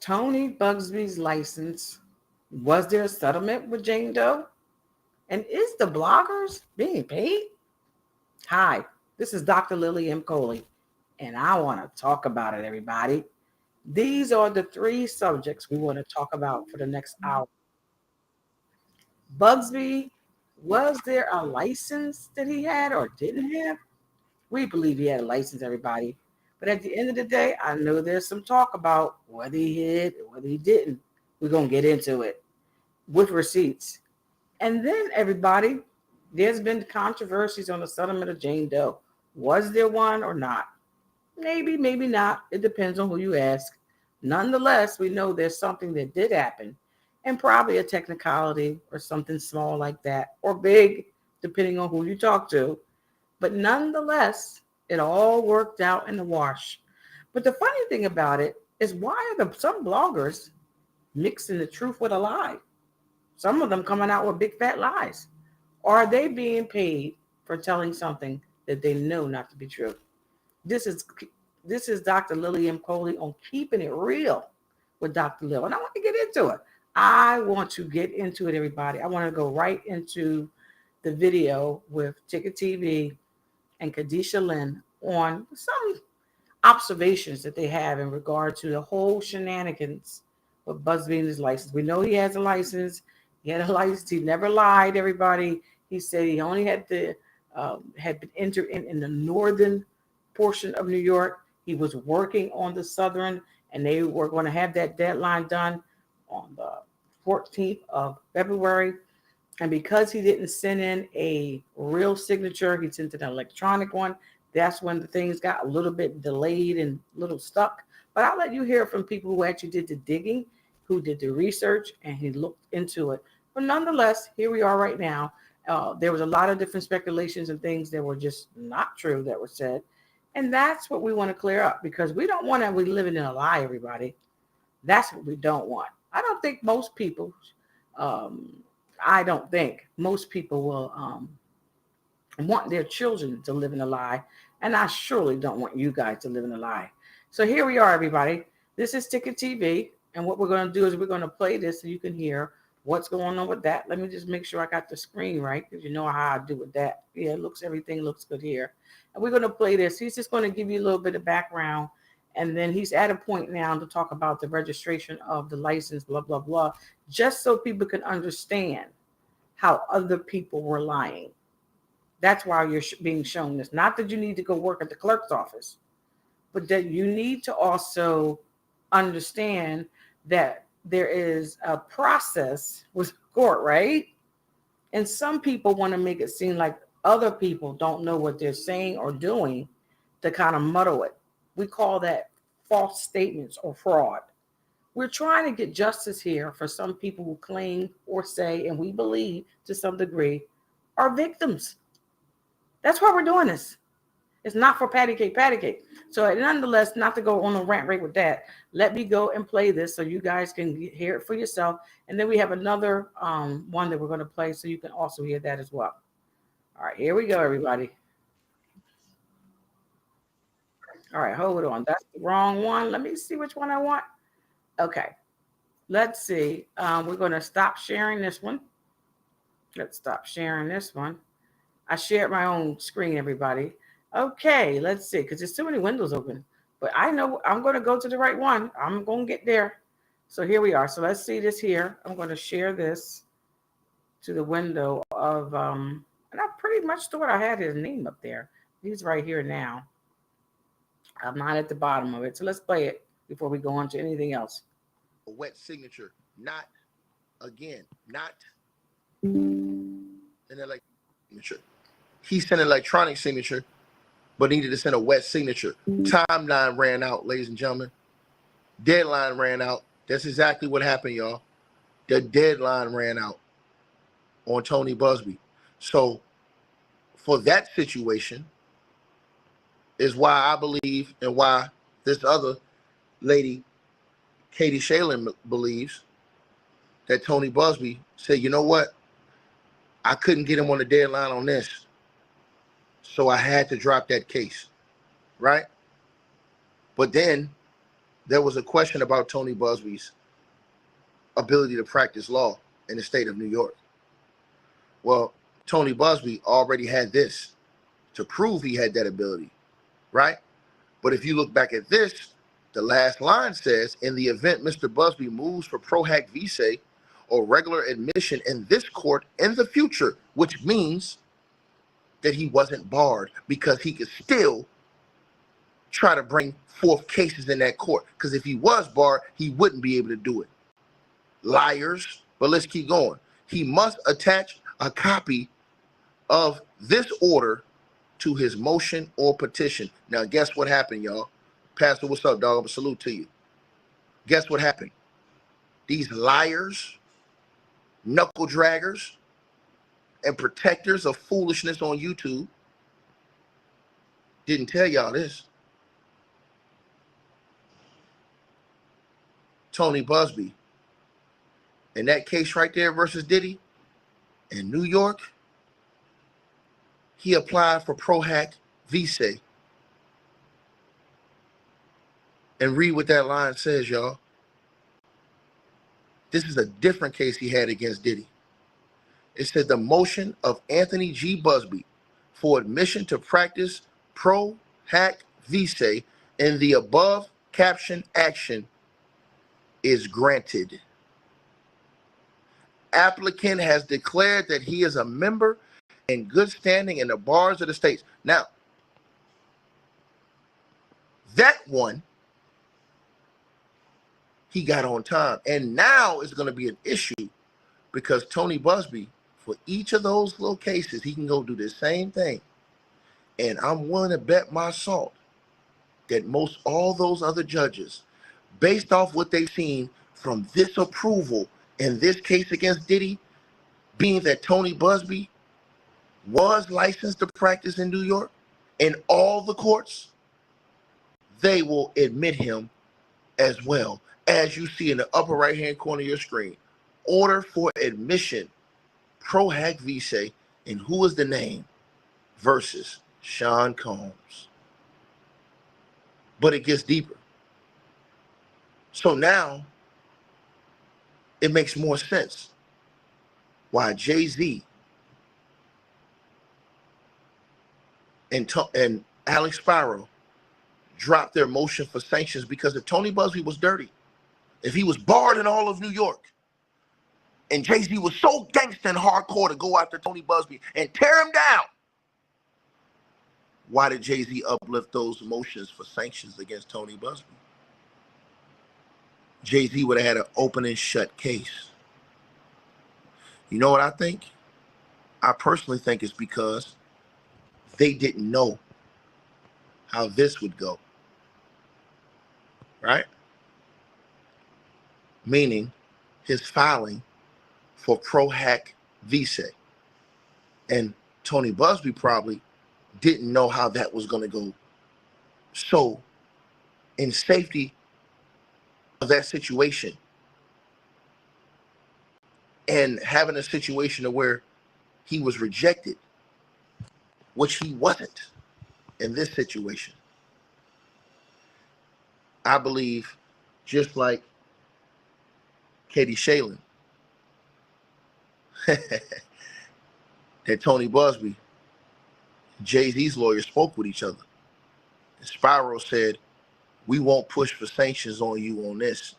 Tony Buzbee's license. Was there a settlement with Jane Doe? And is the bloggers being paid? Hi, this is Dr. Lily M. Coley, and I want to talk about it, everybody. These are the three subjects we want to talk about for the next hour. Buzbee, was there a license that he had or didn't have? We believe he had a license, everybody. But at the end of the day, I know there's some talk about whether he did or whether he didn't. We're going to get into it with receipts. And then, everybody, there's been controversies on the settlement of Jane Doe. Was there one or not? Maybe, maybe not. It depends on who you ask. Nonetheless, we know there's something that did happen, and probably a technicality or something small like that, or big, depending on who you talk to. But nonetheless, it all worked out in the wash. But the funny thing about it is, why are some bloggers mixing the truth with a lie? Some of them coming out with big fat lies. Or are they being paid for telling something that they know not to be true? This is this is Dr. Lily M. Coley on Keeping It Real with Dr. Lil. And I want to get into it. I want to get into it, everybody. I want to go right into the video with Ticket TV and Kadisha Lynn on some observations that they have in regard to the whole shenanigans with Buzbee and his license. We know he has a license. He had a license. He never lied, everybody. He said he only had been entered in the northern portion of New York. He was working on the southern, and they were going to have that deadline done on the 14th of February. And because he didn't send in a real signature, he sent an electronic one. That's when the things got a little bit delayed and a little stuck. But I'll let you hear from people who actually did the digging, who did the research, and he looked into it. But nonetheless, here we are right now. There was a lot of different speculations and things that were just not true that were said. And that's what we want to clear up, because we don't want to be living in a lie, everybody. That's what we don't want. I don't think most people will want their children to live in a lie. And I surely don't want you guys to live in a lie. So here we are, everybody. This is Ticket TV. And what we're going to do is we're going to play this so you can hear what's going on with that. Let me just make sure I got the screen right, because you know how I do with that. Yeah, everything looks good here. And we're going to play this. He's just going to give you a little bit of background. And then he's at a point now to talk about the registration of the license, blah, blah, blah, just so people can understand how other people were lying. That's why you're being shown this. Not that you need to go work at the clerk's office, but that you need to also understand that there is a process with court, right? And some people want to make it seem like other people don't know what they're saying or doing to kind of muddle it. We call that false statements or fraud. We're trying to get justice here for some people who claim or say, and we believe to some degree, are victims. That's why we're doing this. It's not for patty cake. So nonetheless, not to go on a rant right with that, let me go and play this so you guys can hear it for yourself. And then we have another one that we're going to play so you can also hear that as well. All right, here we go, everybody. All right, hold on. That's the wrong one. Let me see which one I want. Okay, let's see. We're going to stop sharing this one. Let's stop sharing this one. I shared my own screen, everybody. Okay, let's see, because there's too many windows open. But I know I'm going to go to the right one. I'm going to get there. So here we are. So let's see this here. I'm going to share this to the window of, and I pretty much thought I had his name up there. He's right here now. I'm not at the bottom of it. So let's play it before we go on to anything else. A wet signature, not an electronic signature. He sent an electronic signature, but needed to send a wet signature. Timeline ran out, ladies and gentlemen. Deadline ran out. That's exactly what happened, y'all. The deadline ran out on Tony Buzbee. So for that situation is why I believe, and why this other lady, Katie Shalin, believes that Tony Buzbee said, you know what? I couldn't get him on the deadline on this, so I had to drop that case, right? But then there was a question about Tony Buzbee's ability to practice law in the state of New York. Well, Tony Buzbee already had this to prove he had that ability, right? But if you look back at this, the last line says, in the event Mr. Buzbee moves for pro hac vice or regular admission in this court in the future, which means that he wasn't barred because he could still try to bring forth cases in that court. Because if he was barred, he wouldn't be able to do it. Liars. But let's keep going. He must attach a copy of this order to his motion or petition. Now, guess what happened, y'all? Pastor, what's up, dog? Salute to you. Guess what happened? These liars, knuckle draggers, and protectors of foolishness on YouTube didn't tell y'all this. Tony Buzbee, in that case right there versus Diddy, in New York, he applied for pro hac vice. And read what that line says, y'all. This is a different case he had against Diddy. It said the motion of Anthony G. Buzbee for admission to practice pro hac vice in the above captioned action is granted. Applicant has declared that he is a member in good standing in the bars of the states. Now, that one he got on time. And now it's going to be an issue because Tony Buzbee, for each of those little cases, he can go do the same thing. And I'm willing to bet my salt that most all those other judges, based off what they've seen from this approval in this case against Diddy, being that Tony Buzbee was licensed to practice in New York in all the courts, they will admit him as well. As you see in the upper right-hand corner of your screen, order for admission, pro hac vice, and who is the name? Versus Sean Combs. But it gets deeper. So now it makes more sense why Jay-Z and Alex Spiro dropped their motion for sanctions, because if Tony Buzbee was dirty, if he was barred in all of New York, and Jay-Z was so gangster and hardcore to go after Tony Buzbee and tear him down, why did Jay-Z uplift those motions for sanctions against Tony Buzbee? Jay-Z would have had an open and shut case. You know what I think? I personally think it's because they didn't know how this would go. Right? Meaning his filing for pro hac vice. And Tony Buzbee probably didn't know how that was going to go. So in safety of that situation, and having a situation where he was rejected, which he wasn't in this situation, I believe, just like Katie Shalin, that Tony Buzbee, Jay-Z's lawyer, spoke with each other. And Spiro said, we won't push for sanctions on you on this,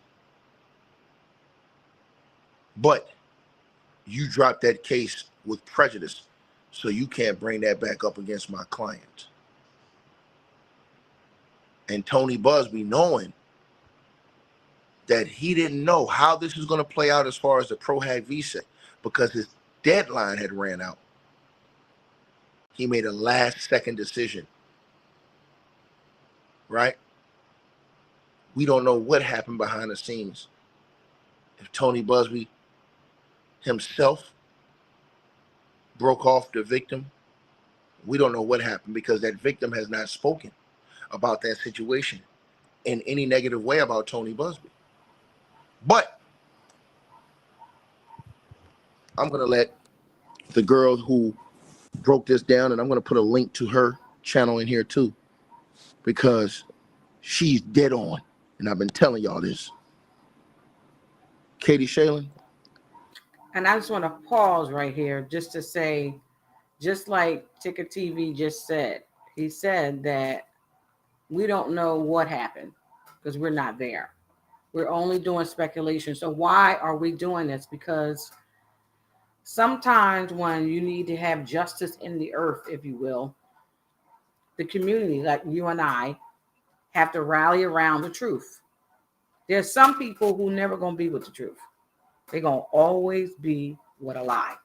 but you dropped that case with prejudice, so you can't bring that back up against my client. And Tony Buzbee, knowing that he didn't know how this was going to play out as far as the pro hac vice, because his deadline had ran out, he made a last-second decision. Right? We don't know what happened behind the scenes. If Tony Buzbee himself broke off the victim, we don't know what happened, because that victim has not spoken about that situation in any negative way about Tony Buzbee. But I'm going to let the girl who broke this down, and I'm going to put a link to her channel in here too, because she's dead on. And I've been telling y'all this. Katie Shalin. And I just want to pause right here just to say, just like Ticker TV just said, he said that we don't know what happened because we're not there. We're only doing speculation. So why are we doing this? Because sometimes when you need to have justice in the earth, if you will, the community, like you and I, have to rally around the truth. There's some people who never gonna be with the truth. They're gonna always be with a lie.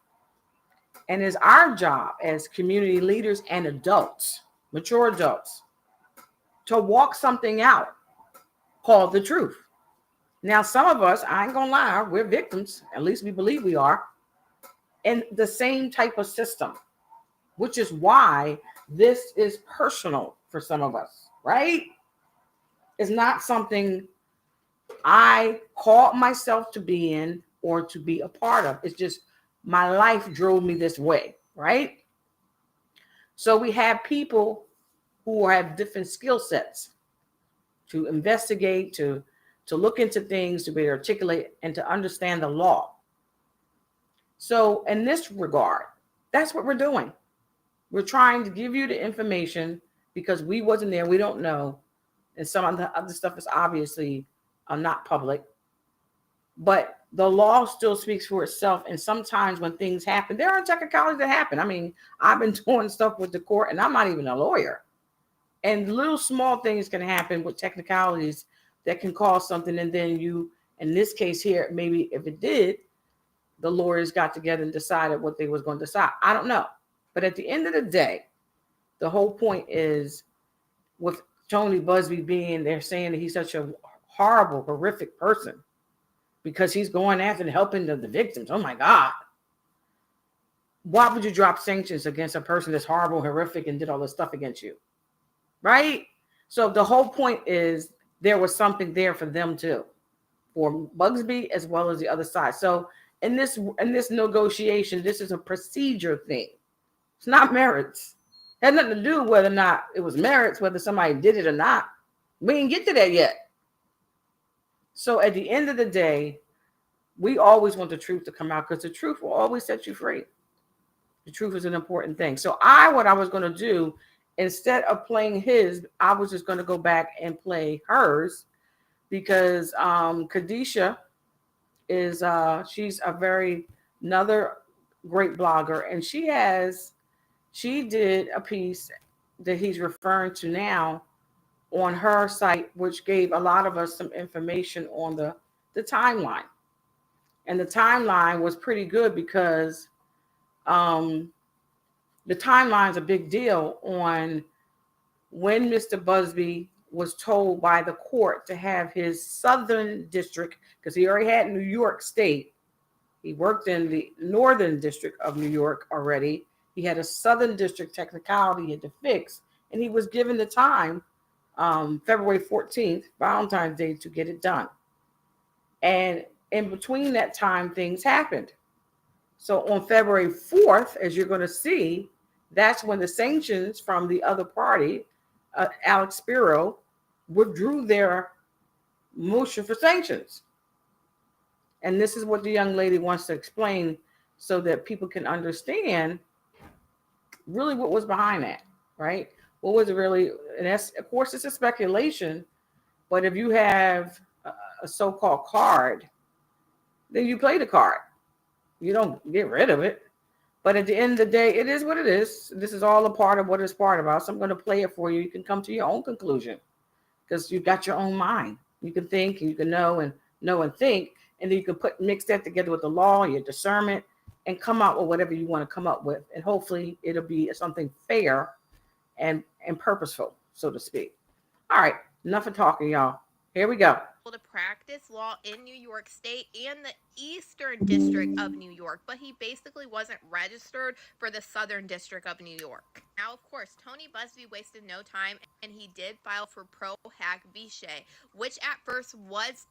And it's our job as community leaders and adults, mature adults, to walk something out called the truth. Now, some of us, I ain't gonna lie, we're victims, at least we believe we are, in the same type of system, which is why this is personal for some of us, right? It's not something I called myself to be in or to be a part of. It's just my life drove me this way, right? So we have people who have different skill sets to investigate, to look into things, to be able to articulate and to understand the law. So in this regard, that's what we're doing. We're trying to give you the information because we wasn't there, we don't know, and some of the other stuff is obviously not public. But the law still speaks for itself. And sometimes when things happen, there are technicalities that happen. I mean, I've been doing stuff with the court, and I'm not even a lawyer. And little small things can happen with technicalities that can cause something. And then you, in this case here, maybe if it did, the lawyers got together and decided what they was going to decide. I don't know. But at the end of the day, the whole point is with Tony Buzbee being there saying that he's such a horrible, horrific person because he's going after and helping the victims. Oh my God. Why would you drop sanctions against a person that's horrible, horrific, and did all this stuff against you? Right? So the whole point is there was something there for them too, for Buzbee as well as the other side. So in this negotiation, this is a procedure thing. It's not merits. It had nothing to do whether or not it was merits, whether somebody did it or not. We didn't get to that yet. So at the end of the day, we always want the truth to come out because the truth will always set you free. The truth is an important thing. So what I was going to do, instead of playing his, I was just going to go back and play hers because Kadisha is she's another great blogger, and she did a piece that he's referring to now on her site, which gave a lot of us some information on the timeline. And the timeline was pretty good because um, the timeline's a big deal on when Mr. Buzbee was told by the court to have his southern district, because he already had New York State. He worked in the northern district of New York already. He had a southern district technicality he had to fix, and he was given the time, February 14th, Valentine's Day, to get it done. And in between that time, things happened. So on February 4th, as you're going to see, that's when the sanctions from the other party, Alex Spiro, withdrew their motion for sanctions. And this is what the young lady wants to explain so that people can understand really what was behind that, right? What was it really? And that's, of course, it's a speculation, but if you have a so-called card, then you play the card. You don't get rid of it. But at the end of the day, it is what it is. This is all a part of what it's part about. So I'm going to play it for you. You can come to your own conclusion because you've got your own mind. You can think, you can know and think, and then you can mix that together with the law, your discernment, and come out with whatever you want to come up with. And hopefully it'll be something fair and purposeful, so to speak. All right, enough of talking, y'all. Here we go. To practice law in New York State and the Eastern District of New York, but he basically wasn't registered for the Southern District of New York. Now, of course, Tony Buzbee wasted no time and he did file for pro hac vice, which at first was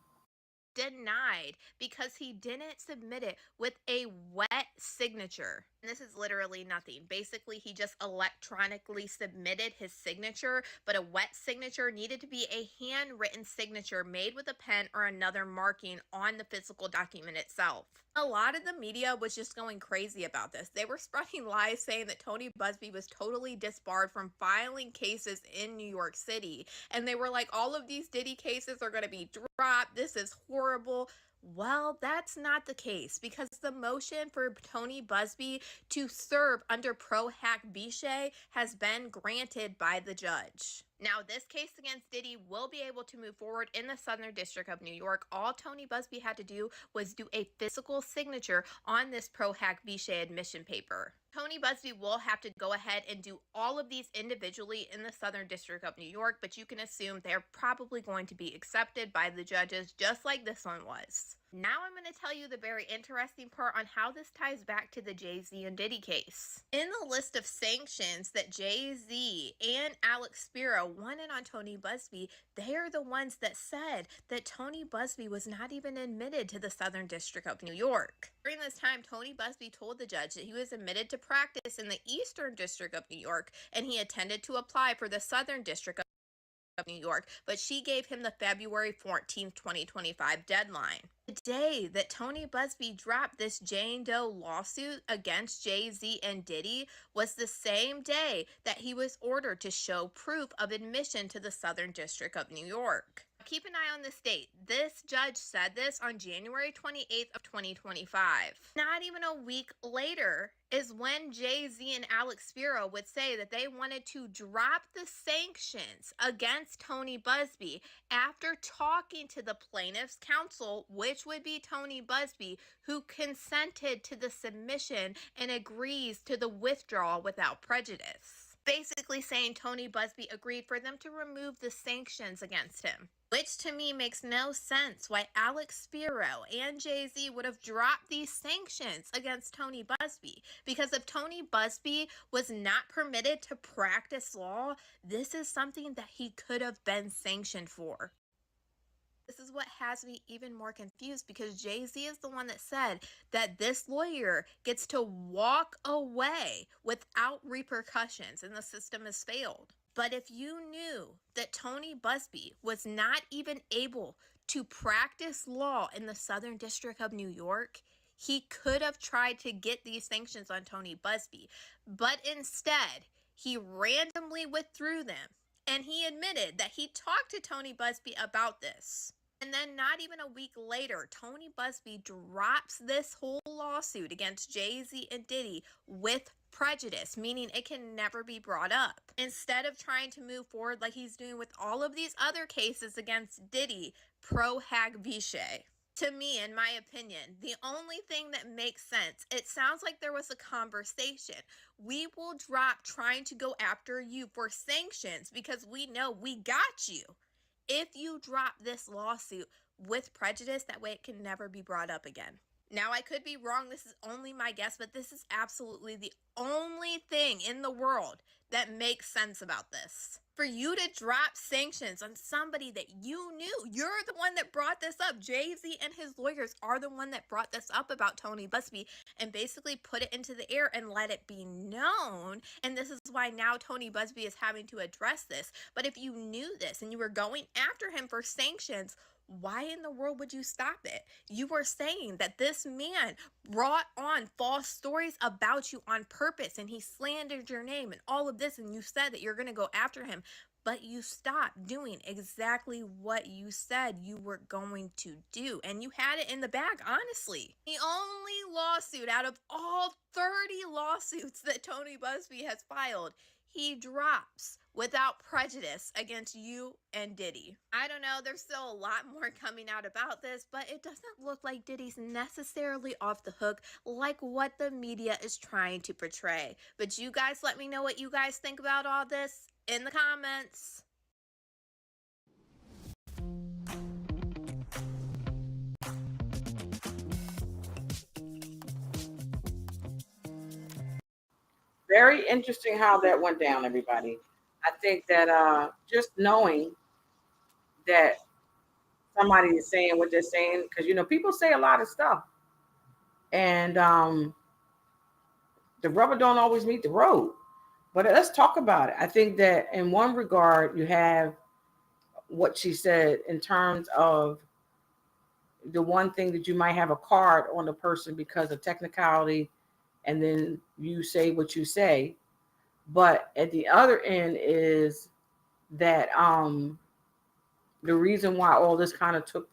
denied because he didn't submit it with a wet signature. This is literally nothing. Basically, he just electronically submitted his signature, but a wet signature needed to be a handwritten signature made with a pen or another marking on the physical document itself. A lot of the media was just going crazy about this. They were spreading lies saying that Tony Buzbee was totally disbarred from filing cases in New York City. And they were like, all of these Diddy cases are going to be dropped. This is horrible. Well, that's not the case, because the motion for Tony Buzbee to serve under Pro Hac Vichet has been granted by the judge. Now, this case against Diddy will be able to move forward in the Southern District of New York. All Tony Buzbee had to do was do a physical signature on this Pro Hac Vichet admission paper. Tony Buzbee will have to go ahead and do all of these individually in the Southern District of New York, but you can assume they're probably going to be accepted by the judges, just like this one was. Now I'm going to tell you the very interesting part on how this ties back to the Jay-Z and Diddy case. In the list of sanctions that Jay-Z and Alex Spiro wanted on Tony Buzbee, they are the ones that said that Tony Buzbee was not even admitted to the Southern District of New York. During this time, Tony Buzbee told the judge that he was admitted to practice in the Eastern District of New York, and he intended to apply for the Southern District of New York, but she gave him the February 14th, 2025 deadline. The day that Tony Buzbee dropped this Jane Doe lawsuit against Jay-Z and Diddy was the same day that he was ordered to show proof of admission to the Southern District of New York. Keep an eye on this date. This judge said this on January 28th of 2025. Not even a week later is when Jay-Z and Alex Spiro would say that they wanted to drop the sanctions against Tony Buzbee after talking to the plaintiff's counsel, which would be Tony Buzbee, who consented to the submission and agrees to the withdrawal without prejudice. Basically saying Tony Buzbee agreed for them to remove the sanctions against him. Which to me makes no sense why Alex Spiro and Jay-Z would have dropped these sanctions against Tony Buzbee. Because if Tony Buzbee was not permitted to practice law, this is something that he could have been sanctioned for. This is what has me even more confused, because Jay-Z is the one that said that this lawyer gets to walk away without repercussions and the system has failed. But if you knew that Tony Buzbee was not even able to practice law in the Southern District of New York, he could have tried to get these sanctions on Tony Buzbee. But instead, he randomly withdrew them. And he admitted that he talked to Tony Buzbee about this. And then not even a week later, Tony Buzbee drops this whole lawsuit against Jay-Z and Diddy with prejudice, meaning it can never be brought up. Instead of trying to move forward like he's doing with all of these other cases against Diddy, Pro Hac Vichet. To me, in my opinion, the only thing that makes sense, it sounds like there was a conversation. We will drop trying to go after you for sanctions because we know we got you. If you drop this lawsuit with prejudice, that way it can never be brought up again. Now, I could be wrong. This is only my guess, but this is absolutely the only thing in the world that makes sense about this. For you to drop sanctions on somebody that you knew, you're the one that brought this up. Jay-Z and his lawyers are the one that brought this up about Tony Buzbee and basically put it into the air and let it be known. And this is why now Tony Buzbee is having to address this. But if you knew this and you were going after him for sanctions, why in the world would you stop it? You were saying that this man brought on false stories about you on purpose and he slandered your name and all of this, and you said that you're going to go after him, but you stopped doing exactly what you said you were going to do, and you had it in the bag, honestly. The only lawsuit out of all 30 lawsuits that Tony Buzbee has filed, he drops without prejudice against you and Diddy. I don't know, there's still a lot more coming out about this, but it doesn't look like Diddy's necessarily off the hook like what the media is trying to portray. But you guys let me know what you guys think about all this in the comments. Very interesting how that went down, everybody. I think that just knowing that somebody is saying what they're saying, because people say a lot of stuff, and the rubber don't always meet the road. But let's talk about it. I think that in one regard, you have what she said in terms of the one thing that you might have a card on the person because of technicality, and then you say what you say. But at the other end is that the reason why all this kind of took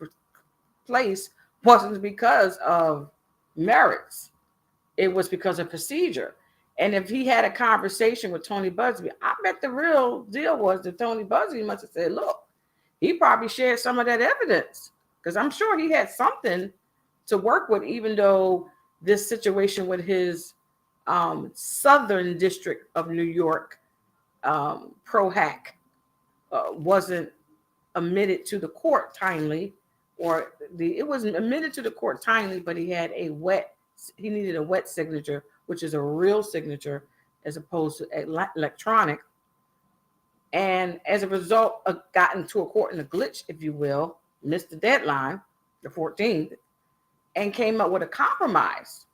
place wasn't because of merits. It was because of procedure. And if he had a conversation with Tony Buzbee, I bet the real deal was that Tony Buzbee must have said, look, he probably shared some of that evidence because I'm sure he had something to work with, even though this situation with his Southern District of New York pro hack wasn't admitted to the court timely, or it wasn't admitted to the court timely, but he needed a wet signature, which is a real signature as opposed to electronic. And as a result, got into a court in a glitch, if you will, missed the deadline, the 14th, and came up with a compromise.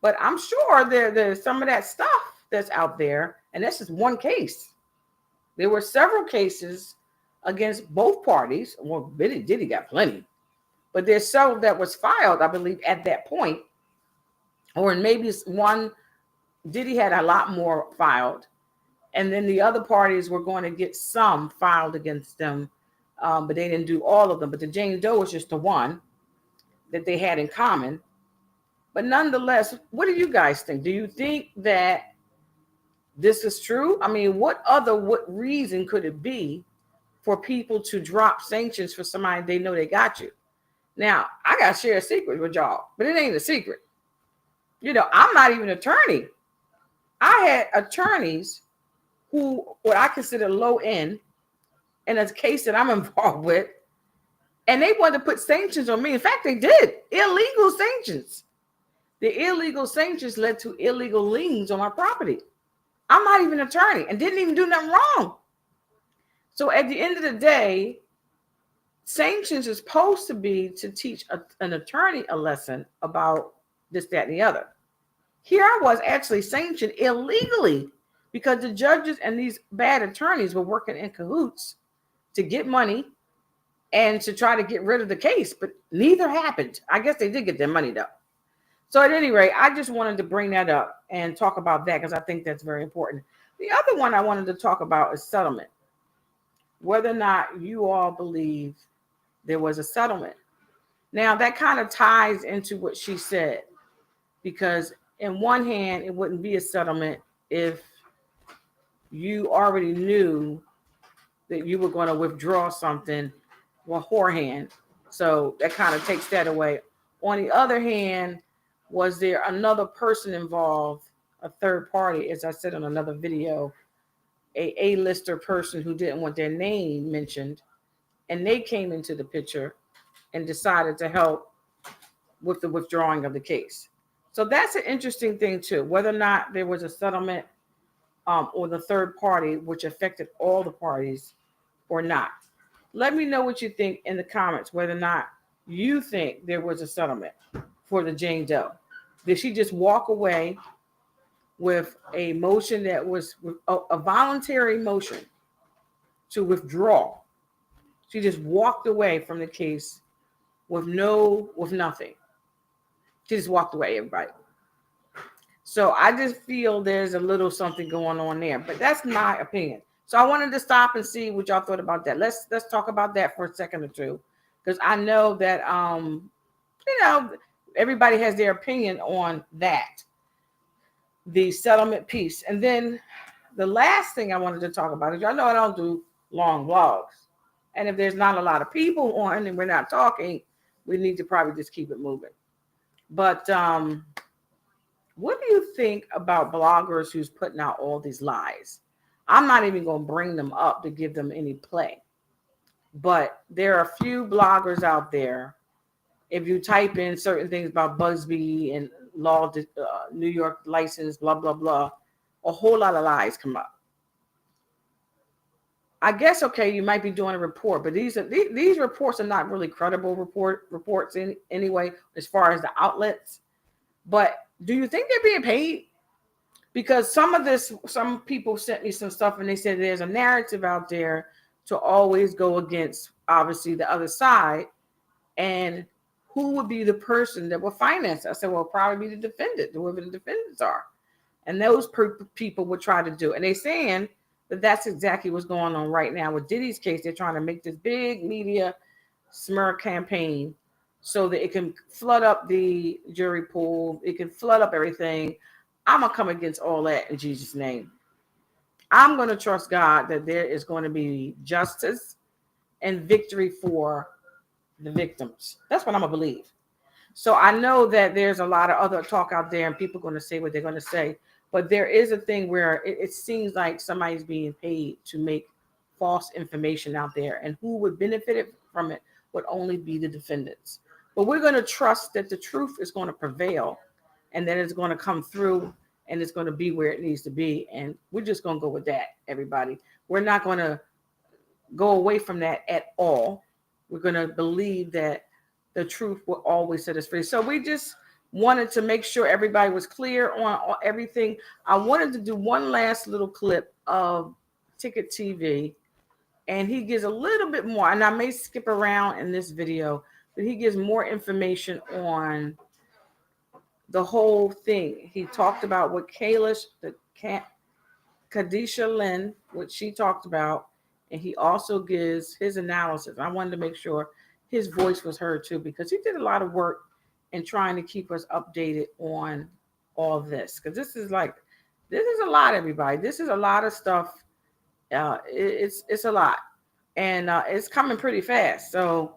But I'm sure there's some of that stuff that's out there, and that's just one case. There were several cases against both parties. Well, Diddy got plenty, but there's several that was filed, I believe, at that point, or maybe one. Diddy had a lot more filed, and then the other parties were going to get some filed against them, but they didn't do all of them. But the Jane Doe was just the one that they had in common. But nonetheless, what do you guys think? Do you think that this is true? I mean, what reason could it be for people to drop sanctions for somebody they know they got you? Now, I got to share a secret with y'all, but it ain't a secret. I'm not even an attorney. I had attorneys who, what I consider low end, in a case that I'm involved with, and they wanted to put sanctions on me. In fact, they did. Illegal sanctions. The illegal sanctions led to illegal liens on my property. I'm not even an attorney and didn't even do nothing wrong. So at the end of the day, sanctions is supposed to be to teach an attorney a lesson about this, that, and the other. Here I was actually sanctioned illegally because the judges and these bad attorneys were working in cahoots to get money and to try to get rid of the case, but neither happened. I guess they did get their money though. So at any rate, I just wanted to bring that up and talk about that because I think that's very important. The other one I wanted to talk about is settlement. Whether or not you all believe there was a settlement. Now that kind of ties into what she said, because in one hand, it wouldn't be a settlement if you already knew that you were going to withdraw something beforehand. So that kind of takes that away. On the other hand, was there another person involved, a third party, as I said in another video, a A-lister person who didn't want their name mentioned, and they came into the picture and decided to help with the withdrawing of the case. So that's an interesting thing too, whether or not there was a settlement or the third party, which affected all the parties or not. Let me know what you think in the comments, whether or not you think there was a settlement for the Jane Doe. Did she just walk away with a motion that was a voluntary motion to withdraw? She just walked away from the case with nothing. She just walked away, everybody. So I just feel there's a little something going on there, but that's my opinion. So I wanted to stop and see what y'all thought about that. Let's talk about that for a second or two, because I know that everybody has their opinion on that, the settlement piece. And then the last thing I wanted to talk about is, y'all know I don't do long vlogs, and if there's not a lot of people on and we're not talking, we need to probably just keep it moving. But what do you think about bloggers who's putting out all these lies? I'm not even going to bring them up to give them any play. But there are a few bloggers out there. If you type in certain things about Buzbee and law, New York license, blah, blah, blah, a whole lot of lies come up. I guess, okay, you might be doing a report, but these reports are not really credible reports anyway, as far as the outlets. But do you think they're being paid? Because some people sent me some stuff and they said there's a narrative out there to always go against obviously the other side, and who would be the person that will finance it? I said, well, probably be the defendant, whoever the defendants are, and those people would try to do it. And they're saying that that's exactly what's going on right now with Diddy's case. They're trying to make this big media smear campaign so that it can flood up the jury pool, it can flood up everything. I'm gonna come against all that in Jesus' name. I'm gonna trust God that there is going to be justice and victory for the victims. That's what I'm gonna believe. So I know that there's a lot of other talk out there, and people are going to say what they're going to say. But there is a thing where it seems like somebody's being paid to make false information out there, and who would benefit from it would only be the defendants. But we're going to trust that the truth is going to prevail, and that it's going to come through, and it's going to be where it needs to be. And we're just going to go with that, everybody. We're not going to go away from that at all. We're going to believe that the truth will always set us free. So we just wanted to make sure everybody was clear on everything. I wanted to do one last little clip of Ticket TV, and he gives a little bit more, and I may skip around in this video, but he gives more information on the whole thing. He talked about what Kadisha Lynn, what she talked about, and he also gives his analysis. I wanted to make sure his voice was heard too, because he did a lot of work in trying to keep us updated on all this. Because this is a lot, everybody. This is a lot of stuff. It's a lot, and it's coming pretty fast. So,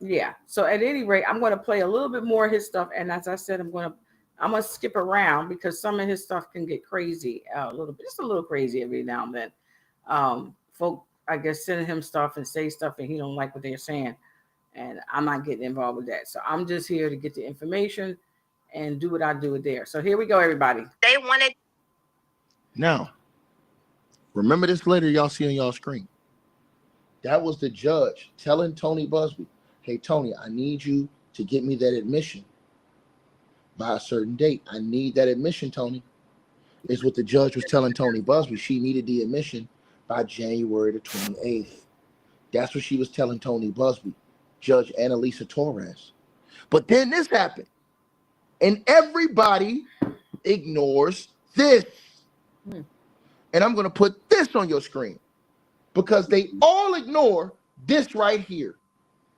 yeah. So at any rate, I'm going to play a little bit more of his stuff, and as I said, I'm gonna skip around because some of his stuff can get crazy a little bit, just a little crazy every now and then. Folk, I guess, sending him stuff and say stuff and he don't like what they're saying, and I'm not getting involved with that. So I'm just here to get the information and do what I do there. So here we go, everybody. They wanted. Now, remember this letter y'all see on y'all screen. That was the judge telling Tony Buzbee, hey, Tony, I need you to get me that admission by a certain date. I need that admission, Tony. Is what the judge was telling Tony Buzbee. She needed the admission by January the 28th. That's what she was telling Tony Buzbee, Judge Annalisa Torres. But then this happened, and everybody ignores this. And I'm going to put this on your screen because they all ignore this right here.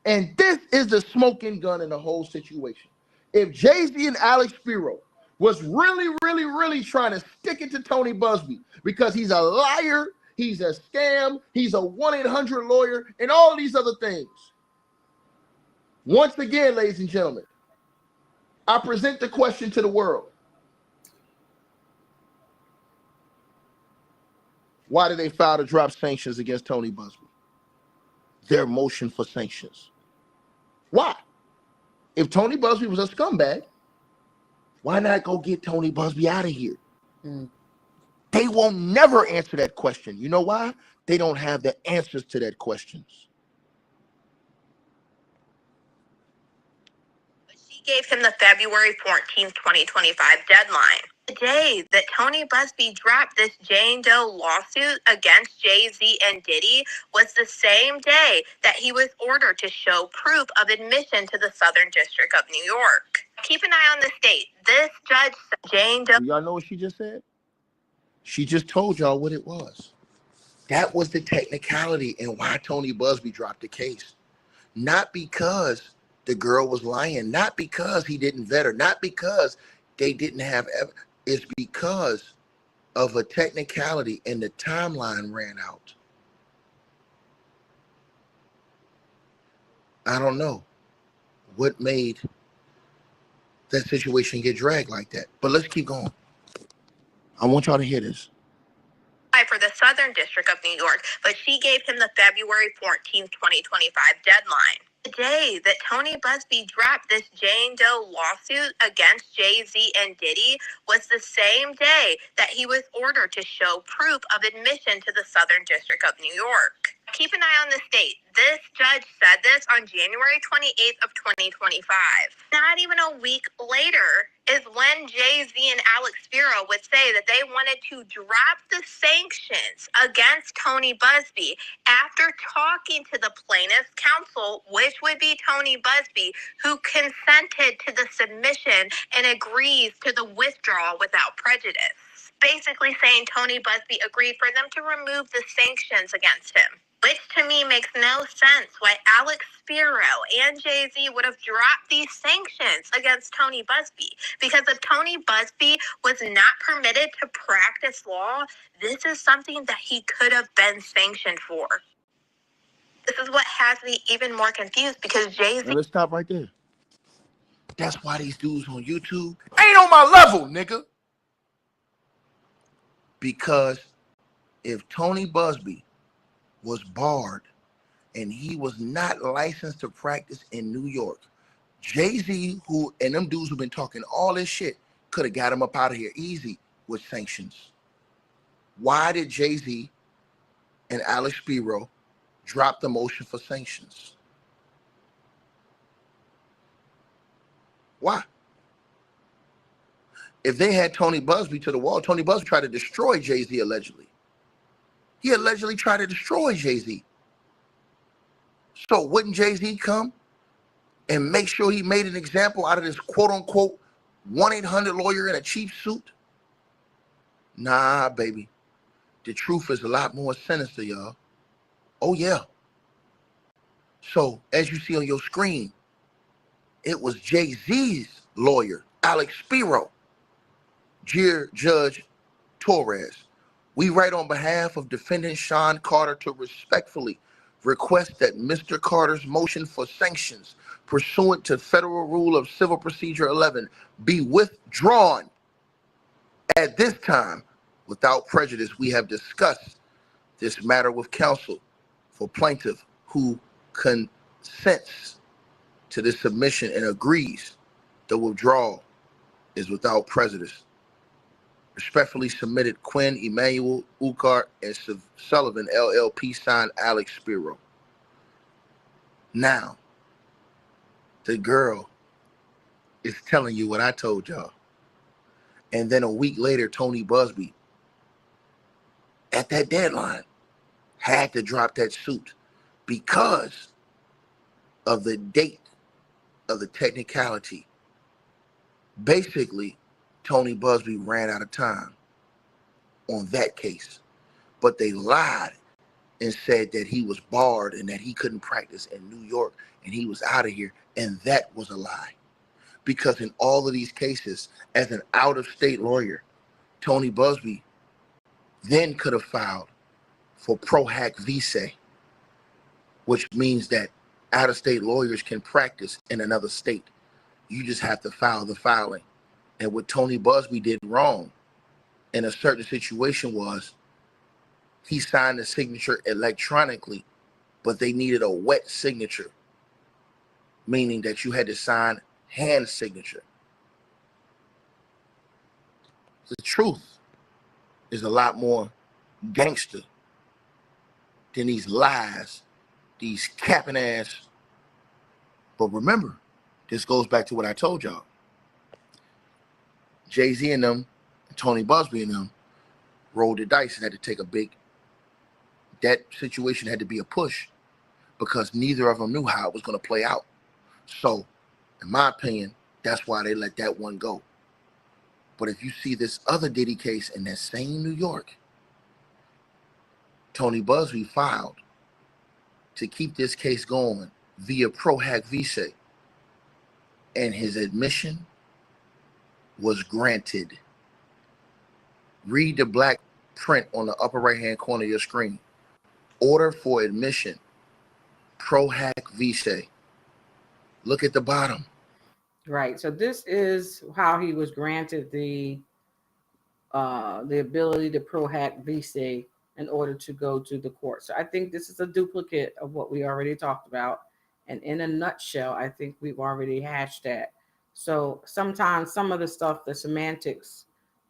And this is the smoking gun in the whole situation. If Jay-Z and Alex Spiro was really, really, really trying to stick it to Tony Buzbee because he's a liar, he's a scam, he's a 1-800 lawyer, and all these other things. Once again, ladies and gentlemen, I present the question to the world. Why did they file to drop sanctions against Tony Buzbee? Their motion for sanctions. Why? If Tony Buzbee was a scumbag, why not go get Tony Buzbee out of here? They will never answer that question. You know why? They don't have the answers to that questions. She gave him the February 14th, 2025 deadline. The day that Tony Buzbee dropped this Jane Doe lawsuit against Jay-Z and Diddy was the same day that he was ordered to show proof of admission to the Southern District of New York. Keep an eye on the state. This judge, Jane Doe. Y'all know what she just said? She just told y'all what it was. That was the technicality and why Tony Buzbee dropped the case. Not because the girl was lying, not because he didn't vet her, not because they didn't have evidence. It's because of a technicality and the timeline ran out. I don't know what made that situation get dragged like that, but let's keep going. I want y'all to hear this. For the Southern District of New York, but she gave him the February 14th, 2025 deadline. The day that Tony Buzbee dropped this Jane Doe lawsuit against Jay-Z and Diddy was the same day that he was ordered to show proof of admission to the Southern District of New York. Keep an eye on this date. This judge said this on January 28th of 2025. Not even a week later is when Jay-Z and Alex Spiro would say that they wanted to drop the sanctions against Tony Buzbee after talking to the plaintiff's counsel, which would be Tony Buzbee, who consented to the submission and agrees to the withdrawal without prejudice. Basically saying Tony Buzbee agreed for them to remove the sanctions against him. Which to me makes no sense why Alex Spiro and Jay-Z would have dropped these sanctions against Tony Buzbee. Because if Tony Buzbee was not permitted to practice law, this is something that he could have been sanctioned for. This is what has me even more confused because Jay-Z... Now let's stop right there. That's why these dudes on YouTube ain't on my level, nigga. Because if Tony Buzbee was barred and he was not licensed to practice in New York, Jay-Z, who and them dudes who've been talking all this shit, could have got him up out of here easy with sanctions. Why did Jay-Z and Alex Spiro drop the motion for sanctions? Why? If they had Tony Buzbee to the wall, Tony Buzbee tried to destroy Jay-Z allegedly. He allegedly tried to destroy Jay-Z. So wouldn't Jay-Z come and make sure he made an example out of this quote-unquote 1-800 lawyer in a cheap suit? Nah, baby. The truth is a lot more sinister, y'all. Oh, yeah. So, as you see on your screen, it was Jay-Z's lawyer, Alex Spiro. Dear Judge Torres, we write on behalf of defendant Sean Carter to respectfully request that Mr. Carter's motion for sanctions pursuant to Federal Rule of Civil Procedure 11 be withdrawn. At this time, without prejudice, we have discussed this matter with counsel for plaintiff who consents to this submission and agrees the withdrawal is without prejudice. Respectfully submitted, Quinn Emanuel Ukart and Sullivan LLP, signed Alex Spiro. Now, the girl is telling you what I told y'all. And then a week later, Tony Buzbee, at that deadline, had to drop that suit because of the date of the technicality. Basically, Tony Buzbee ran out of time on that case, but they lied and said that he was barred and that he couldn't practice in New York and he was out of here, and that was a lie. Because in all of these cases, as an out-of-state lawyer, Tony Buzbee then could have filed for pro hac vitae, which means that out-of-state lawyers can practice in another state. You just have to file the filing. And what Tony Buzbee did wrong in a certain situation was he signed the signature electronically, but they needed a wet signature, meaning that you had to sign hand signature. The truth is a lot more gangster than these lies, these capping ass. But remember, this goes back to what I told y'all. Jay-Z and them, Tony Buzbee and them rolled the dice and had to take a big, that situation had to be a push because neither of them knew how it was going to play out. So, in my opinion, that's why they let that one go. But if you see this other Diddy case in that same New York, Tony Buzbee filed to keep this case going via pro hac vitae, and his admission was granted. Read the black print on the upper right-hand corner of your screen. Order for admission, pro hac vitae. Look at the bottom. Right. So this is how he was granted the ability to pro hac visa in order to go to the court. So I think this is a duplicate of what we already talked about. And in a nutshell, I think we've already hashed that. So sometimes some of the stuff, the semantics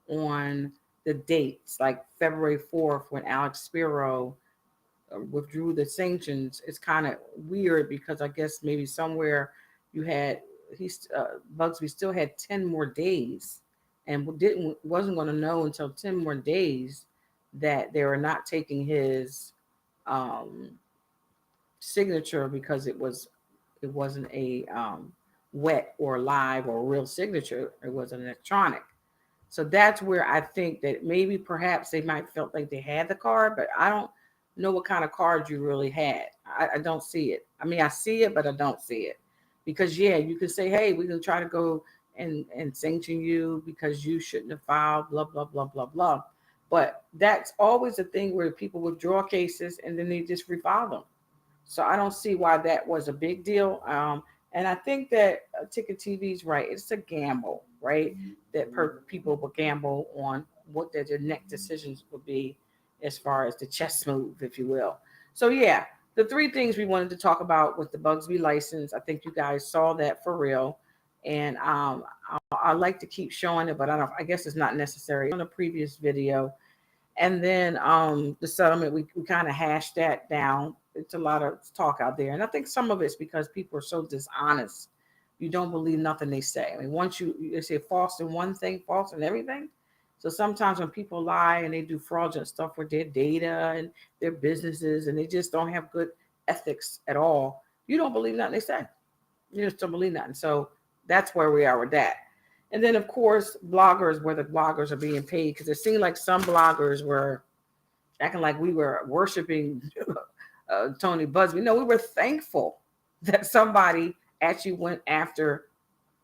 on the dates, like February 4th, when Alex Spiro withdrew the sanctions, it's kind of weird because I guess maybe somewhere you had Bugsby still had 10 more days and wasn't going to know until 10 more days that they were not taking his um, signature because it wasn't a wet or live or real signature. It was an electronic. So that's where I think that maybe perhaps they might felt like they had the card, but I don't know what kind of card you really had. I don't see it. I mean, I see it, but I don't see it. Because yeah, you could say, hey, we can try to go and sanction you because you shouldn't have filed, blah, blah, blah, blah, blah. But that's always a thing where people withdraw cases and then they just refile them. So I don't see why that was a big deal. And I think that Ticket TV is right. It's a gamble, right? That people will gamble on what their next decisions will be as far as the chess move, if you will. So yeah, the three things we wanted to talk about with the Buzbee license. I think you guys saw that for real. And I like to keep showing it, but I don't. I guess it's not necessary. On a previous video, and then the settlement, we kind of hashed that down. It's a lot of talk out there. And I think some of it's because people are so dishonest. You don't believe nothing they say. I mean, once they say false in one thing, false in everything. So sometimes when people lie and they do fraudulent stuff with their data and their businesses and they just don't have good ethics at all, you don't believe nothing they say. You just don't believe nothing. So that's where we are with that. And then, of course, bloggers, where the bloggers are being paid, because it seemed like some bloggers were acting like we were worshiping Tony Buzbee. No, we were thankful that somebody actually went after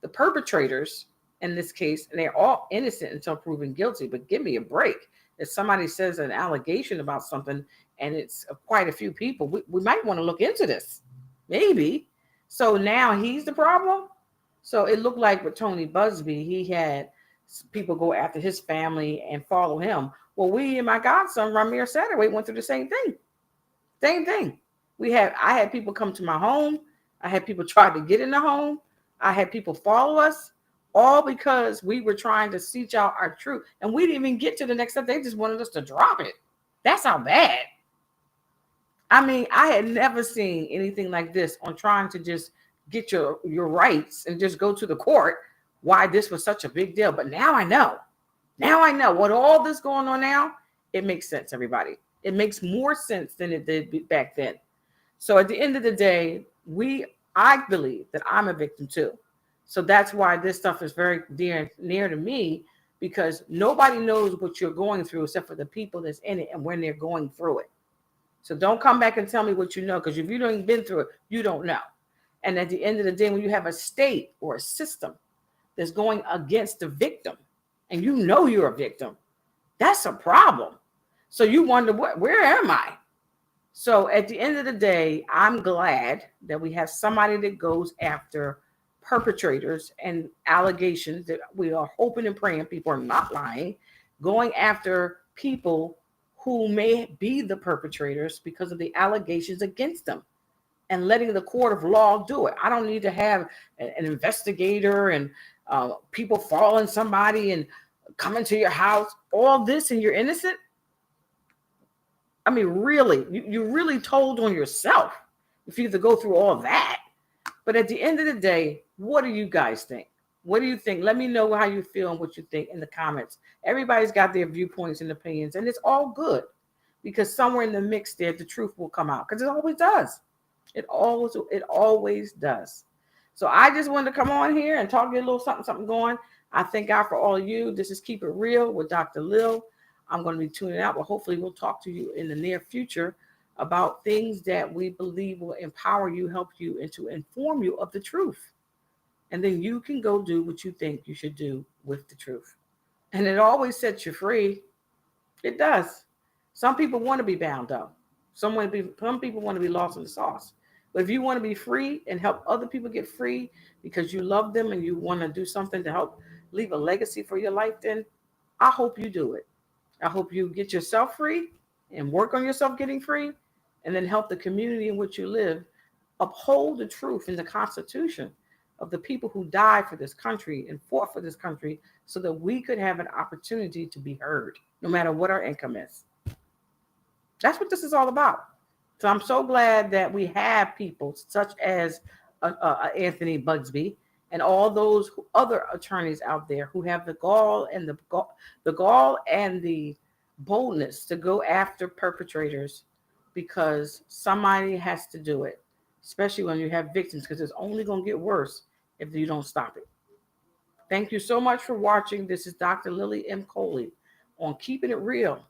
the perpetrators in this case, and they're all innocent until proven guilty. But give me a break. If somebody says an allegation about something and it's quite a few people, we might want to look into this. Maybe. So now he's the problem. So it looked like with Tony Buzbee, he had people go after his family and follow him. Well, we and my godson Ramir Satterway went through the same thing. Same thing. I had people come to my home. I had people try to get in the home. I had people follow us, all because we were trying to seek out our truth. And we didn't even get to the next step. They just wanted us to drop it. That's how bad. I mean, I had never seen anything like this on trying to just get your rights and just go to the court, why this was such a big deal. But now I know. Now I know what all this going on now. It makes sense, everybody. It makes more sense than it did back then. So at the end of the day, I believe that I'm a victim too. So that's why this stuff is very dear near to me, because nobody knows what you're going through except for the people that's in it and when they're going through it. So don't come back and tell me what you know, because if you don't been through it, you don't know. And at the end of the day, when you have a state or a system that's going against the victim, and you know you're a victim, that's a problem. So you wonder, where am I? So at the end of the day, I'm glad that we have somebody that goes after perpetrators and allegations, that we are hoping and praying people are not lying, going after people who may be the perpetrators because of the allegations against them, and letting the court of law do it. I don't need to have an investigator and people following somebody and coming to your house, all this, and you're innocent. I mean, really, you really told on yourself if you have to go through all that. But at the end of the day, what do you guys think? What do you think? Let me know how you feel and what you think in the comments. Everybody's got their viewpoints and opinions, and it's all good, because somewhere in the mix there, the truth will come out, because it always does. It always does. So I just wanted to come on here and talk, get a little something going. I thank God for all of you. This is Keep It Real with Dr. Lil. I'm going to be tuning out, but hopefully we'll talk to you in the near future about things that we believe will empower you, help you, and to inform you of the truth. And then you can go do what you think you should do with the truth. And it always sets you free. It does. Some people want to be bound up. Some people want to be lost in the sauce. But if you want to be free and help other people get free because you love them and you want to do something to help leave a legacy for your life, then I hope you do it. I hope you get yourself free and work on yourself getting free, and then help the community in which you live uphold the truth in the Constitution of the people who died for this country and fought for this country, so that we could have an opportunity to be heard no matter what our income is. That's what this is all about. So I'm so glad that we have people such as Anthony Buzbee and all those other attorneys out there who have the gall and the boldness to go after perpetrators, because somebody has to do it, especially when you have victims, because it's only going to get worse if you don't stop it. Thank you so much for watching. This is Dr. Lily M. Coley on Keeping It Real